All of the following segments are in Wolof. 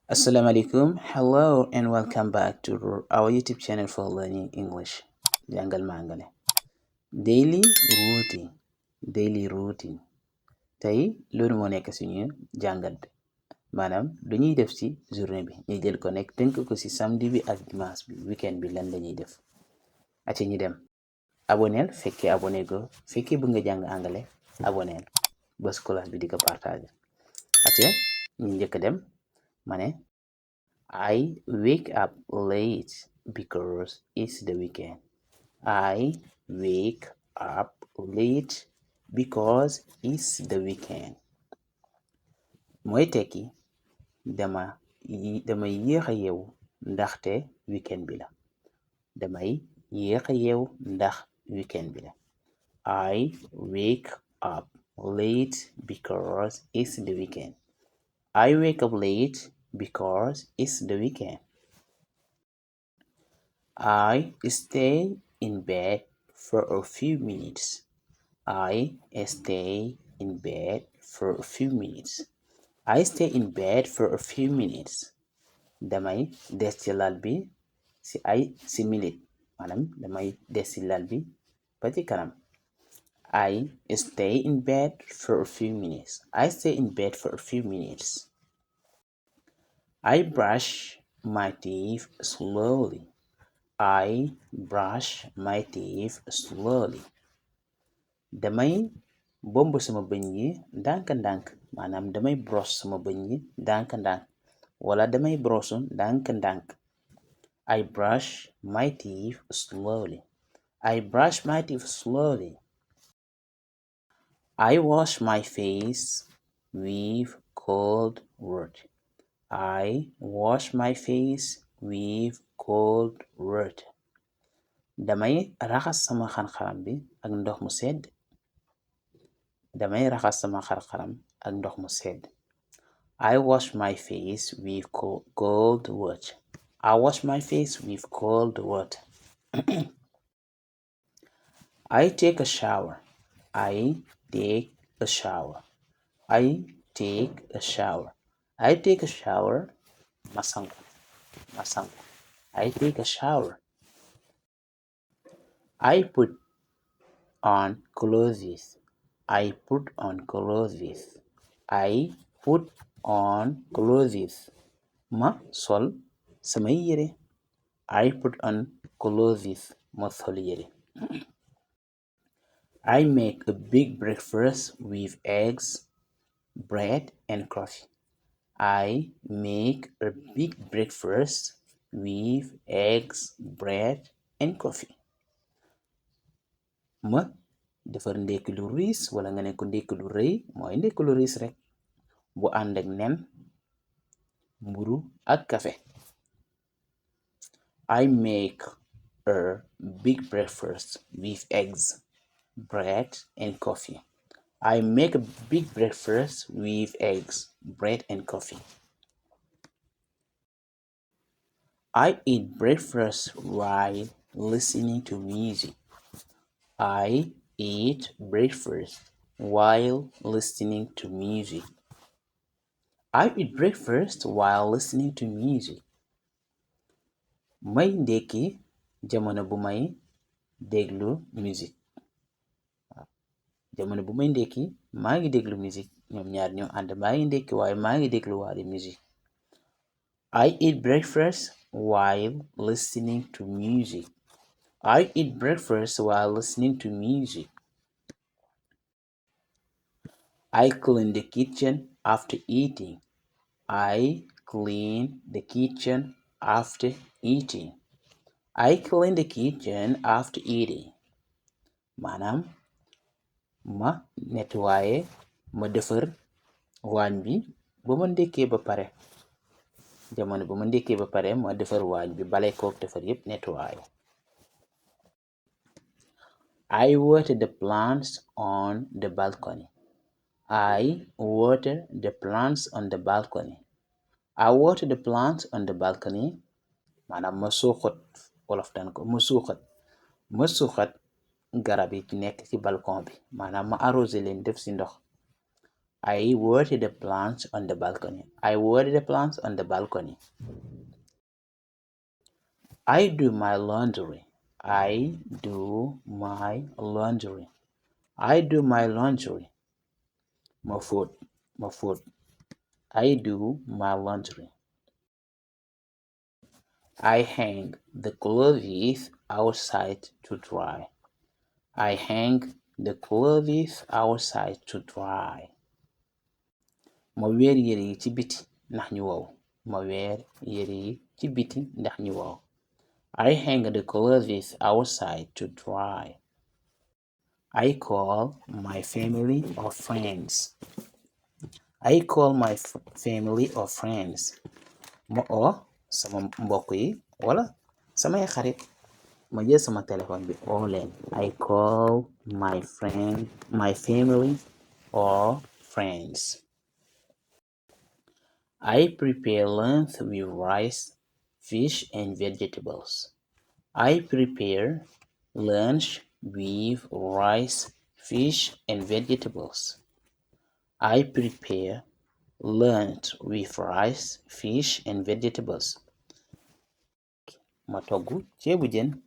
Assalamu alaikum. Hello and welcome back to our YouTube channel for learning English. Jàngal ma Anglais. Daily routine. Daily routine. Tey loolu moo nekk suñu jàngat bi maanaam lu ñuy def ci journée bi ñu jël ko nekk tënk ko ci samedi bi ak dimanche bi weekend bi lan la ñuy def. Aca ñu dem. Aboneel fekkee abonné go fekkee bëgg nga jàng anglais aboneel bës cloche bi di ko partager. Aca ñu njëkk dem ma ne I wake up late because it's the weekend. I wake up late because it's the weekend. Mooy tekki damay yéex a yeewu ndaxte weekend bi la. Damay yéex a yeewu ndax weekend bi la. I wake up late because it's the weekend. I wake up late because it's the weekend. I stay in bed for a few minutes. I stay in bed for a few minutes. I stay in bed for a few minutes. Damay des ci lal bi si minute maanaam damay des ci lal bi ba ci kanam. I stay in bed for a few minutes. I stay in bed for a few minutes. I brush my teeth slowly. I brush my teeth slowly. Damay bomb sama bëñ yi ndànk-ndànk maanaam damay brosse sama bëñ yi ndànk-ndànk wala damay brosse ndànk-ndànk. I brush my teeth slowly. I brush my teeth slowly. I wash my face with cold water. I wash my face with cold water. Damay raxas sama xar-xaram bi ak ndox mu sedd. Damay raxas sama xar-xaram ak ndox mu sedd. I wash my face with cold water. I wash my face with cold water. I take a shower. I take a shower. I take a shower. I take a shower. Masangu. I take a shower. I put on clothes. I put on clothes. I put on clothes. Ma sol samay yére. I put on clothes. Ma sol yére. I make a big breakfast with eggs, bread, and coffee. I make a big breakfast with eggs, bread, and coffee. Ma defar ndekki lu riis wala nga ne ko ndekki lu rëy mooy ndekki lu riis rek bu ànd ak nen mburu ak kafe. I make a big breakfast with eggs, bread, and coffee. I make a big breakfast with eggs, bread, and coffee. I eat breakfast while listening to music. I eat breakfast while listening to music. I eat breakfast while listening to music. May ndekki jamono bu may déglu musique. Jamono bu may ndekki maa ngi déglu musique ñoom ñaar ñoo ànd maa ngi ndekki waaye maa ngi déglu waale musique. I eat breakfast while listening to music. I eat breakfast while listening to music. I clean the kitchen after eating. I clean the kitchen after eating. I clean the kitchen after eating. Maanaam ma nettoyer ma defar waañ bi ba ma ndekkee ba pare. Jamono ba ma ndekkee ba pare ma defar waañ bi bale kook defar yépp nettoyer. I water the plants on the balcony. I water the plants on the balcony. I water the plants on the balcony. Maanaam ma suuxat wolof daan ko ma suuxat garab yi nekk ci balcon bi maanaam ma arrosé leen def ci ndox. I water the plants on the balcony. I water the plants on the balcony. I do my laundry. I do my laundry. I do my laundry. Ma fóot. Ma fóot. I do my laundry. I hang the clothes outside to dry. I hang the clothes outside to dry. Ma weer yére yi ci biti ndax ñu wow. Ma weer yére yi ci biti ndax ñu wow. I hang the clothes outside to dry. I call my family or friends. I call my family or friends. Ma oo sama mbokk yi wala samay xarit. Ma jël sama téléphone bi oo leen. I call my family or friends. I prepare lunch with rice, fish and vegetables. I prepare lunch with rice, fish and vegetables. I prepare lunch with rice, fish and vegetables. Ma togg ceebu jën.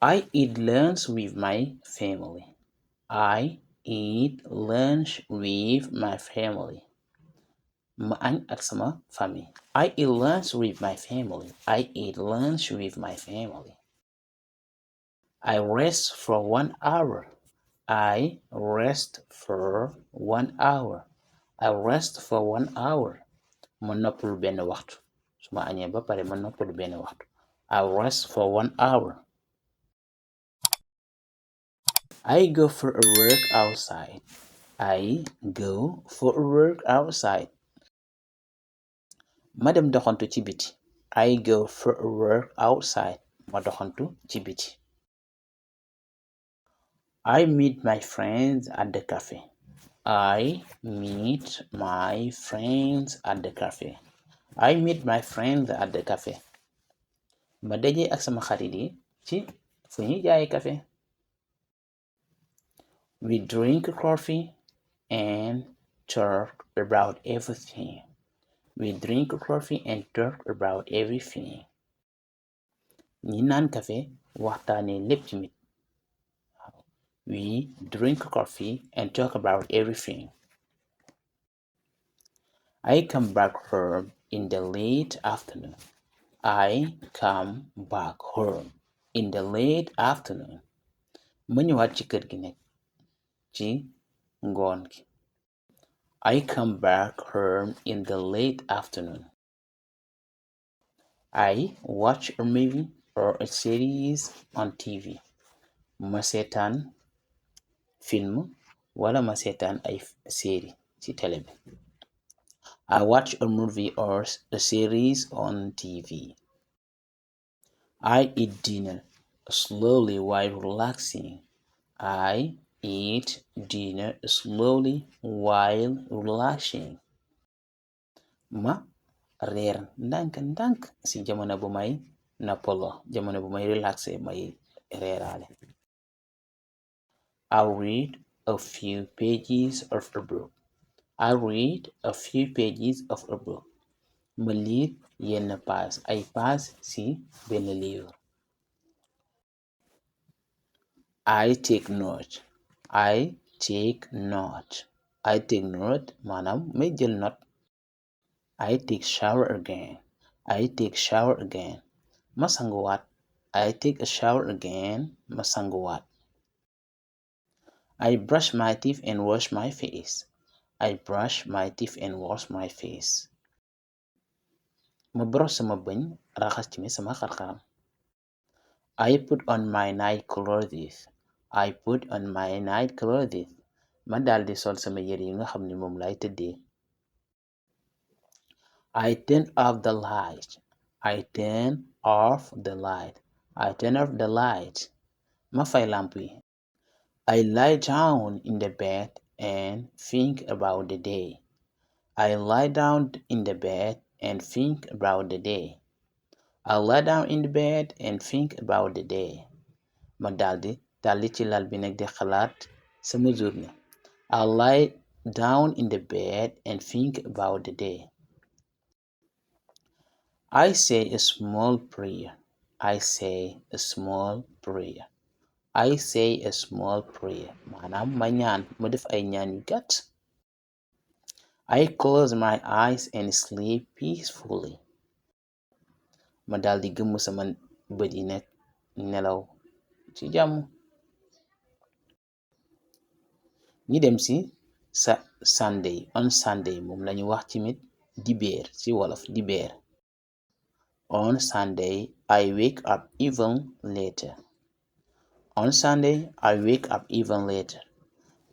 I eat lunch with my family. I eat lunch with my family. Ma añ ak sama famille. I eat lunch with my family. I eat lunch with my family. I rest for 1 hour. I rest for 1 hour. I rest for 1 hour. Ma noppalu benn waxtu. Su ma añee ba pare ma noppalu benn waxtu. I rest for 1 hour. I go for a walk outside. I go for a walk outside. Ma dem doxantu ci biti. I go for a walk outside. Ma doxantu ci biti. I meet my friends at the cafe. I meet my friends at the cafe. I meet my friends at the cafe. Ma daje ak sama xarit yi ci fu ñuy jaaye cafe. We drink coffee and talk about everything. We drink coffee and talk about everything. Ñi naan cafe waxtaane lépp ci mit. We drink coffee and talk about everything. I come back home in the late afternoon. I come back home in the late afternoon. Ma ñëwaat ci kër gi nekk ci ngoon gi. I come back home in the late afternoon. I watch a movie or a series on TV. Ma seetaan film wala ma seetaan ay série ci télé bi. I watch a movie or a series on TV. I eat dinner slowly while relaxing. I eat dinner slowly while relaxing. Ma reer ndànk ci jamono bu may noppaloo, jamono bu may relaxé may reeraale. I read a few pages of a book. I read a few pages of a book. Ma liir yenn paas ay paas ci benn livre. I take note. I take note. I take note maanaam may jël note. I take shower again. I take shower again. Ma sanguwaat. I take a shower again. Ma sanguwaat. I brush my teeth and wash my face. I brush my teeth and wash my face. Ma brosse sama bëñ raxas ci sama xar-xaram. I put on my night clothes. I put on my night clothes. Ma daldi sol sama yére yi nga xam ne moom lay tëddee. I turn off the light. I turn off the light. I turn off the light. Ma fay lamp yi. I lie down in the bed and think about the day. I lie down in the bed and think about the day. I lie down in the bed and think about the day. Ma daldi ci lal bi nag di xalaat sama journée. I'll lie down in the bed and think about the day. I say a small prayer. I say a small prayer. I say a small prayer. Maanaam ma ñaan ma def ay ñaan yu gàtt. I close my eyes and sleep peacefully. Ma daldi gëmm sama bët yi nekk nelaw ci jàmm. ñi dem ci Sunday on Sunday moom lañu wax tamit dibeer ci wolof dibeer. On Sunday I wake up even later. On Sunday I wake up even later.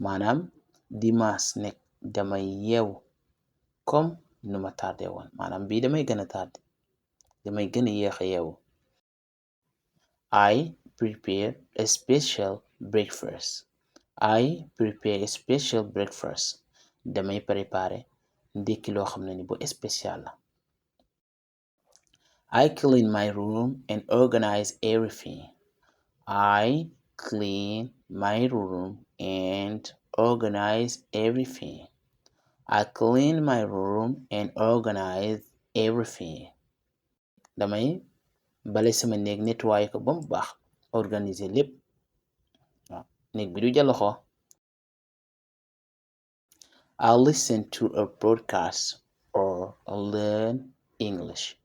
Maanaam dimanche nekk damay yeewu comme nu ma tardé woon maanaam bii damay gën a tardé damay gën a yéex a yeewu. I prepare a special breakfast. I prepare a special breakfast. Damay préparer ndékki loo xam ne ni bu spécial la. I clean my room and organize everything. I clean my room and organize everything. I clean my room and organize everything. Damay bale sama néeg nettoyé ko ba mu baax organiser lépp waaw néeg bi du jaloxo. I listen to a podcast or learn English.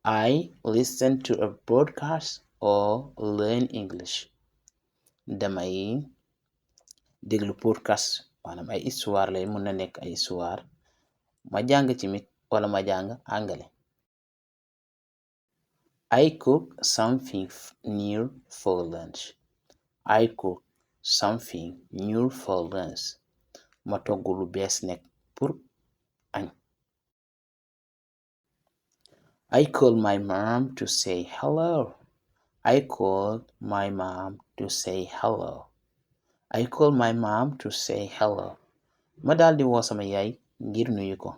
I listen to a podcast or learn English. Damay déglu podcast maanaam ay histoire lay mun na nekk ay histoire ma jàng tamit wala ma jàng angale. I cook something new for lunch. I cook something new for lunch. Ma togg lu bees nekk pour añ. I call my mom to say hello. I called my mom to say hello. I call my mom to say hello. Ma daldi woo sama yaay ngir nuyu ko.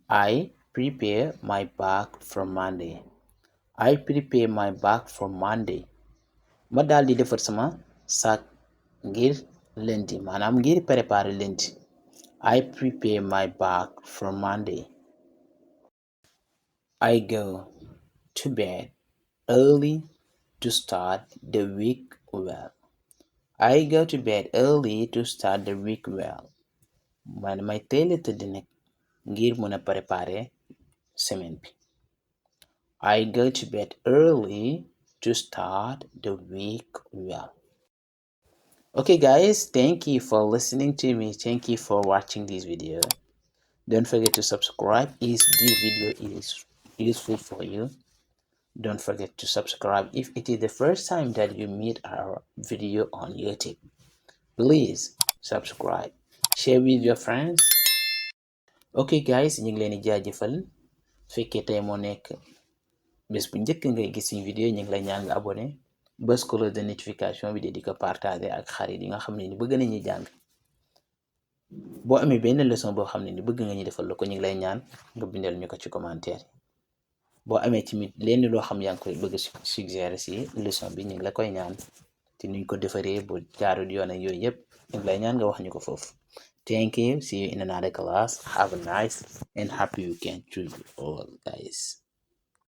I prepare my bag for Monday. I prepare my bag for Monday. Ma daldi defar sama sac ngir lundi maanaam ngir préparer lundi. I prepare my bag for Monday. I go to bed early to start the week well. I go to bed early to start the week well. Man may teel a tëdd nag ngir mën a préparer semaine bi. I go to bed early to start the week well. Okay guys, thank you for listening to me. Thank you for watching this video. Don't forget to subscribe if this video is useful for you. Don't forget to subscribe if it is the first time that you meet our video on YouTube. Please subscribe. Share with your friends. Okay guys, ñu ngi leen di jaajëfal fekkee tey moo nekk bés bu njëkk ngay gis suñu vidéo ñu ngi lay ñaan nga abonné bës cloche de notification bi di ko partager ak xarit yi nga xam ne ni bëgg nañu jàng. boo amee benn leçon boo xam ne ni bëgg nga ñu defal la ko ñu ngi lay ñaan nga bindal ñu ko ci commentaire boo amee tamit lenn loo xam yaa ngi koy bëgg suggérer si leçon bi ñu ngi la koy ñaan te nuñ ko defaree bu jaarul yoon ak yooyu yëpp ñu ngi lay ñaan nga wax ñu ko foofu. Thank you. See you in another class. Have a nice and happy weekend to you all, guys.